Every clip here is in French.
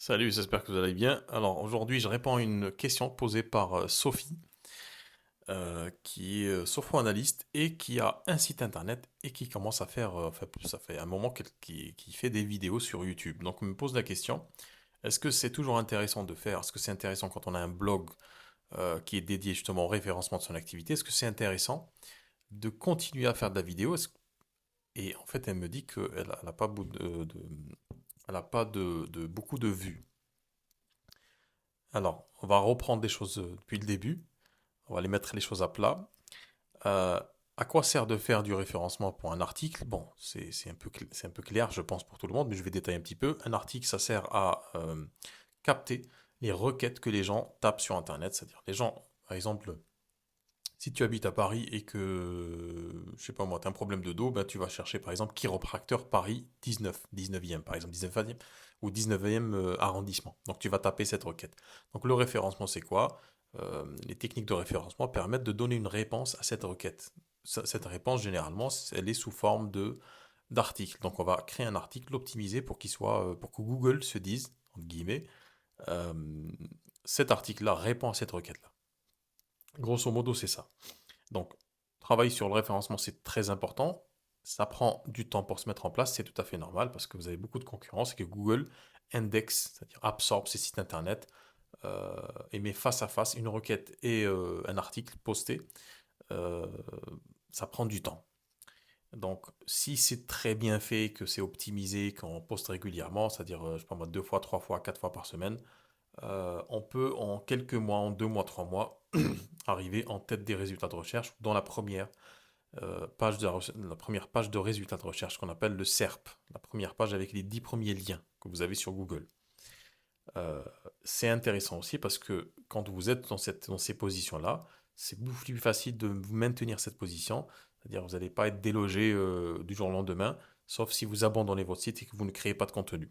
Salut, j'espère que vous allez bien. Alors aujourd'hui, je réponds à une question posée par Sophie, qui est sophro-analyste et qui a un site internet et qui commence à faire, enfin, ça fait un moment qui fait des vidéos sur YouTube. Donc, on me pose la question, est-ce que c'est toujours intéressant de faire, est-ce que c'est intéressant quand on a un blog qui est dédié justement au référencement de son activité, est-ce que c'est intéressant de continuer à faire de la vidéo? Et en fait, elle me dit qu'elle n'a pas, elle a pas de beaucoup de vues. Alors, on va reprendre des choses depuis le début. On va les mettre les choses à plat. Euh, à quoi sert de faire du référencement pour un article? Bon, c'est un peu clair, je pense, pour tout le monde, mais je vais détailler un petit peu. Un article, ça sert à capter les requêtes que les gens tapent sur Internet. C'est-à-dire, les gens, par exemple, si tu habites à Paris et que, je sais pas moi, tu as un problème de dos, ben, tu vas chercher, par exemple, chiropracteur Paris 19, 19e, par exemple, 19e ou 19e arrondissement. Donc, tu vas taper cette requête. Donc, le référencement, c'est quoi? Les techniques de référencement permettent de donner une réponse à cette requête. Cette réponse, généralement, elle est sous forme de d'article. Donc, on va créer un article, l'optimiser pour qu'il soit, pour que Google se dise, entre guillemets, euh, cet article-là répond à cette requête-là. Grosso modo, c'est ça. Donc, travailler sur le référencement, c'est très important. Ça prend du temps pour se mettre en place, c'est tout à fait normal parce que vous avez beaucoup de concurrence et que Google indexe, c'est-à-dire absorbe ces sites internet euh, et met face à face une requête et un article posté. euh, Ça prend du temps. Donc, si c'est très bien fait, que c'est optimisé, qu'on poste régulièrement, c'est-à-dire, je sais pas moi, deux fois, trois fois, quatre fois par semaine, on peut en quelques mois, en 2 mois, 3 mois, arriver en tête des résultats de recherche dans la première page de résultats de recherche qu'on appelle le SERP, la première page avec les 10 premiers liens que vous avez sur Google. Euh, c'est intéressant aussi parce que quand vous êtes dans ces positions-là, c'est beaucoup plus facile de vous maintenir cette position, c'est-à-dire vous n'allez pas être délogé du jour au lendemain, sauf si vous abandonnez votre site et que vous ne créez pas de contenu.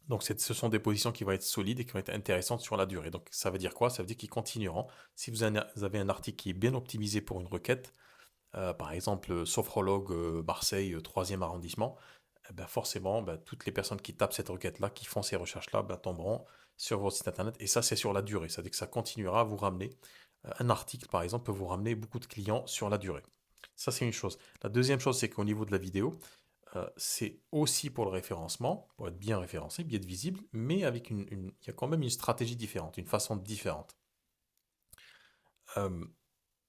Donc ce sont des positions qui vont être solides et qui vont être intéressantes sur la durée. Donc ça veut dire quoi? Ça veut dire qu'ils continueront. Si vous avez un article qui est bien optimisé pour une requête, par exemple, sophrologue Marseille, 3e arrondissement, eh ben forcément, ben, toutes les personnes qui tapent cette requête-là, qui font ces recherches-là, ben, tomberont sur votre site internet. Et ça, c'est sur la durée. C'est-à-dire que ça continuera à vous ramener. Un article, par exemple, peut vous ramener beaucoup de clients sur la durée. Ça, c'est une chose. La deuxième chose, c'est qu'au niveau de la vidéo, c'est aussi pour le référencement, pour être bien référencé, bien être visible, mais avec il y a quand même une stratégie différente, une façon différente. Euh,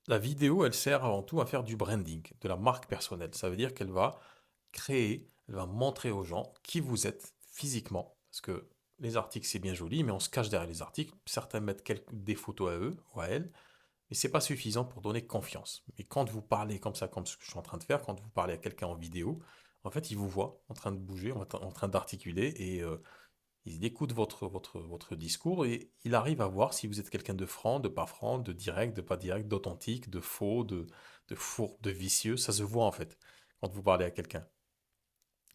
La vidéo, elle sert avant tout à faire du branding, de la marque personnelle. Ça veut dire qu'elle va créer, elle va montrer aux gens qui vous êtes physiquement. Parce que les articles, c'est bien joli, mais on se cache derrière les articles. Certains mettent des photos à eux ou à elles, mais c'est pas suffisant pour donner confiance. Mais quand vous parlez comme ça, comme ce que je suis en train de faire, quand vous parlez à quelqu'un en vidéo, en fait, il vous voit en train de bouger, en train d'articuler, et il écoute votre discours et il arrive à voir si vous êtes quelqu'un de franc, de direct, de pas direct, d'authentique, de faux, de fourbe, de vicieux. Ça se voit en fait quand vous parlez à quelqu'un.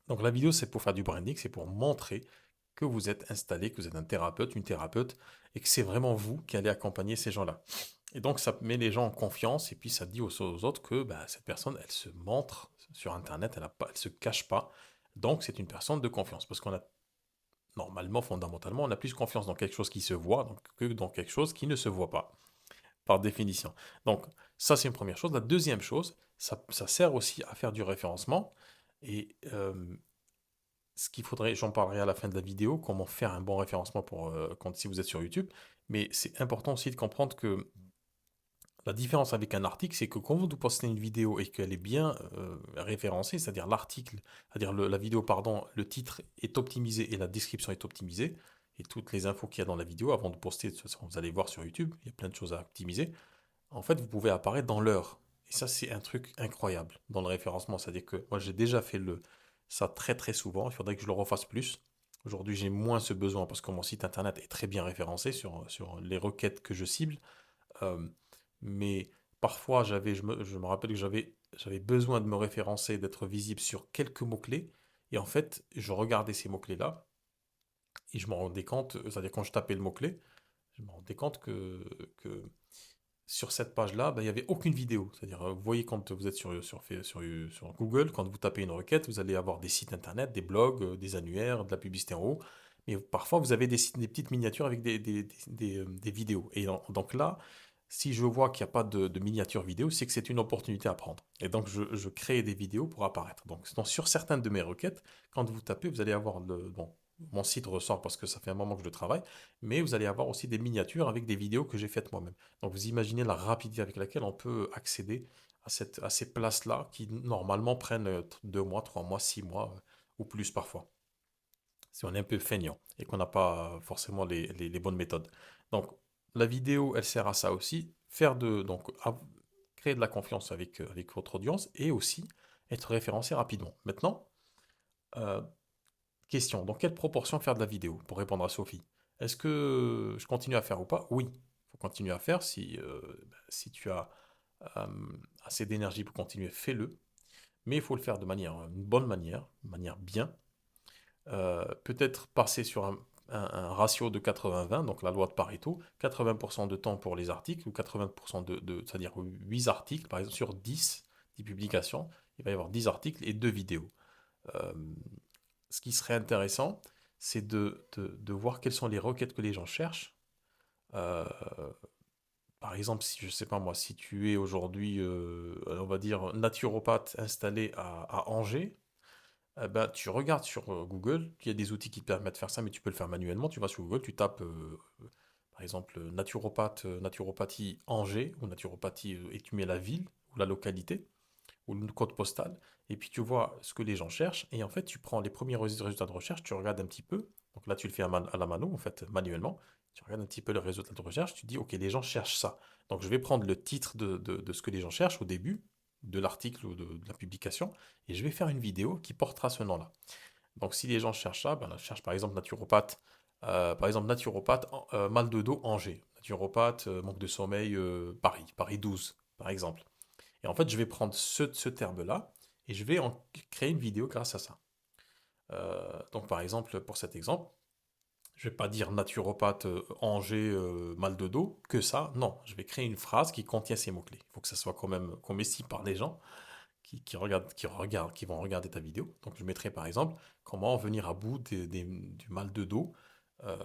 Donc la vidéo, c'est pour faire du branding, c'est pour montrer que vous êtes installé, que vous êtes un thérapeute, une thérapeute, et que c'est vraiment vous qui allez accompagner ces gens-là. Et donc ça met les gens en confiance, et puis ça dit aux autres que bah, cette personne, elle se montre sur Internet, elle se cache pas. Donc c'est une personne de confiance, parce qu'on a normalement, fondamentalement, on a plus confiance dans quelque chose qui se voit que dans quelque chose qui ne se voit pas, par définition. Donc, ça, c'est une première chose. La deuxième chose, ça sert aussi à faire du référencement. Et ce qu'il faudrait, j'en parlerai à la fin de la vidéo, comment faire un bon référencement pour, si vous êtes sur YouTube. Mais c'est important aussi de comprendre que la différence avec un article, c'est que quand vous postez une vidéo et qu'elle est bien référencée, c'est-à-dire l'article, c'est-à-dire la vidéo, pardon, le titre est optimisé et la description est optimisée, et toutes les infos qu'il y a dans la vidéo, avant de poster, de toute façon, vous allez voir sur YouTube, il y a plein de choses à optimiser, en fait, vous pouvez apparaître dans l'heure. Et ça, c'est un truc incroyable dans le référencement. C'est-à-dire que moi, j'ai déjà fait ça très très souvent, il faudrait que je le refasse plus. Aujourd'hui, j'ai moins ce besoin parce que mon site internet est très bien référencé sur les requêtes que je cible. Euh, mais parfois, je me rappelle que j'avais besoin de me référencer, d'être visible sur quelques mots-clés. Et en fait, je regardais ces mots-clés-là et je me rendais compte, c'est-à-dire quand je tapais le mot-clé, je me rendais compte que sur cette page-là, ben, il n'y avait aucune vidéo. C'est-à-dire, vous voyez, quand vous êtes sur Google, quand vous tapez une requête, vous allez avoir des sites internet, des blogs, des annuaires, de la publicité en haut. mais parfois vous avez des petites miniatures avec des vidéos. Et donc là, si je vois qu'il n'y a pas de miniature vidéo, c'est que c'est une opportunité à prendre. Et donc je crée des vidéos pour apparaître. Donc sur certaines de mes requêtes, quand vous tapez, vous allez avoir bon, mon site ressort parce que ça fait un moment que je le travaille, mais vous allez avoir aussi des miniatures avec des vidéos que j'ai faites moi-même. Donc vous imaginez la rapidité avec laquelle on peut accéder à ces places-là qui normalement prennent 2 mois, 3 mois, 6 mois ou plus parfois si on est un peu feignant et qu'on n'a pas forcément les bonnes méthodes. Donc, la vidéo, elle sert à ça aussi, donc, créer de la confiance avec votre audience et aussi être référencé rapidement. Maintenant, euh, question, dans quelle proportion faire de la vidéo pour répondre à Sophie? Est-ce que je continue à faire ou pas? Oui, il faut continuer à faire. Si tu as euh, assez d'énergie pour continuer, fais-le. Mais il faut le faire de une bonne manière, une manière bien, peut-être passer sur un ratio de 80-20, donc la loi de Pareto, 80% de temps pour les articles, ou 80% c'est-à-dire 8 articles, par exemple, sur 10 publications, il va y avoir 10 articles et 2 vidéos. Euh, Ce qui serait intéressant, c'est de voir quelles sont les requêtes que les gens cherchent. Euh, Par exemple, si je sais pas moi, si tu es aujourd'hui, on va dire, naturopathe installé à Angers, eh ben, tu regardes sur Google, il y a des outils qui te permettent de faire ça, mais tu peux le faire manuellement. Tu vas sur Google, tu tapes par exemple naturopathe, naturopathie Angers ou naturopathie et tu mets la ville ou la localité ou le code postal et puis tu vois ce que les gens cherchent et en fait tu prends les premiers résultats de recherche, tu regardes un petit peu. Donc là tu le fais à la mano en fait manuellement. Tu regardes un petit peu le résultat de recherche, tu dis ok les gens cherchent ça. Donc je vais prendre le titre de ce que les gens cherchent au début de l'article ou de la publication et je vais faire une vidéo qui portera ce nom-là. Donc si les gens cherchent ça, ben, cherchent par exemple naturopathe, mal de dos Angers, naturopathe manque de sommeil Paris 12 par exemple. Et en fait je vais prendre ce terme-là et je vais en créer une vidéo grâce à ça. Donc par exemple pour cet exemple, je vais pas dire naturopathe Angers mal de dos que ça, non, je vais créer une phrase qui contient ces mots-clés. Il faut que ça soit quand même comestible par les gens qui vont regarder ta vidéo. Donc je mettrai par exemple comment venir à bout du mal de dos euh,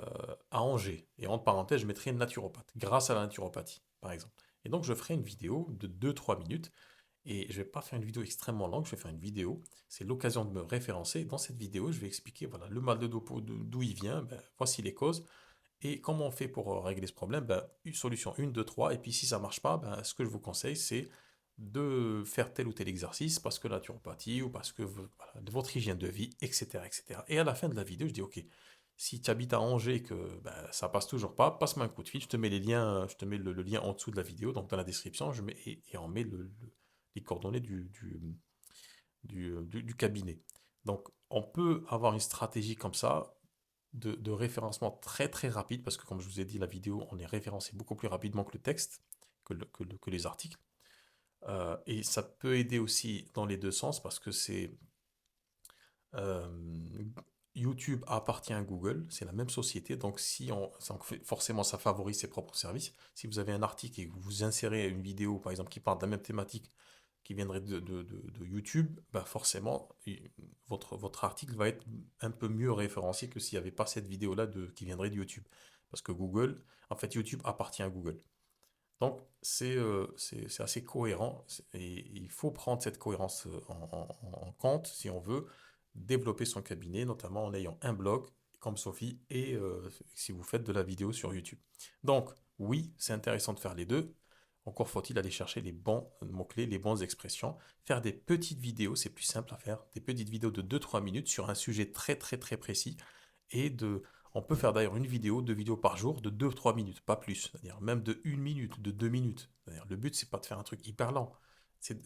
à Angers. Et entre parenthèses, je mettrai naturopathe, grâce à la naturopathie, par exemple. Et donc je ferai une vidéo de 2 3 minutes. Et je ne vais pas faire une vidéo extrêmement longue, je vais faire une vidéo. C'est l'occasion de me référencer. Dans cette vidéo, je vais expliquer voilà, le mal de dos, d'où il vient, ben, voici les causes. Et comment on fait pour régler ce problème? Ben, une solution 1, 2, 3. Et puis si ça ne marche pas, ben, ce que je vous conseille, c'est de faire tel ou tel exercice parce que la naturopathie ou parce que voilà, de votre hygiène de vie, etc., etc. Et à la fin de la vidéo, je dis, OK, si tu habites à Angers et que ben, ça passe toujours pas, passe-moi un coup de fil. Je te mets les liens, je te mets le lien en dessous de la vidéo, donc dans la description, et on met les coordonnées du cabinet. Donc, on peut avoir une stratégie comme ça de référencement très très rapide parce que comme je vous ai dit, la vidéo, on est référencé beaucoup plus rapidement que le texte, que les articles. Et ça peut aider aussi dans les deux sens parce que euh, YouTube appartient à Google, c'est la même société, donc forcément ça favorise ses propres services. Si vous avez un article et que vous insérez une vidéo par exemple qui parle de la même thématique qui viendrait de YouTube, bah forcément votre article va être un peu mieux référencé que s'il n'y avait pas cette vidéo-là qui viendrait de YouTube. Parce que en fait YouTube appartient à Google. Donc, c'est assez cohérent et il faut prendre cette cohérence en compte si on veut développer son cabinet, notamment en ayant un blog comme Sophie et si vous faites de la vidéo sur YouTube. Donc, oui, c'est intéressant de faire les deux. Encore faut-il aller chercher les bons mots-clés, les bonnes expressions. Faire des petites vidéos, c'est plus simple à faire. Des petites vidéos de 2 3 minutes sur un sujet très très très précis et on peut faire d'ailleurs une vidéo, 2 vidéos par jour de 2 3 minutes, pas plus. C'est-à-dire même de 1 minute, de 2 minutes. C'est-à-dire le but, c'est pas de faire un truc hyper lent. C'est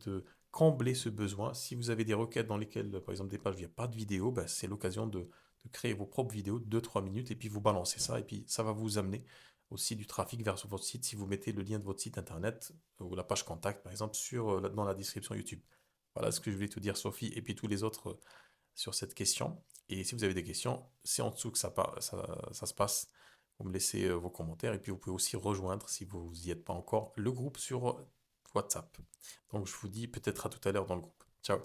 de combler ce besoin. Si vous avez des requêtes dans lesquelles, par exemple, des pages où il n'y a pas de vidéo, ben, c'est l'occasion de créer vos propres vidéos de 2 3 minutes et puis vous balancez ça et puis ça va vous amener aussi du trafic vers votre site si vous mettez le lien de votre site internet ou la page contact, par exemple, dans la description YouTube. Voilà ce que je voulais te dire, Sophie, et puis tous les autres sur cette question. Et si vous avez des questions, c'est en dessous que ça se passe. Vous me laissez vos commentaires et puis vous pouvez aussi rejoindre, si vous n'y êtes pas encore, le groupe sur WhatsApp. Donc je vous dis peut-être à tout à l'heure dans le groupe. Ciao.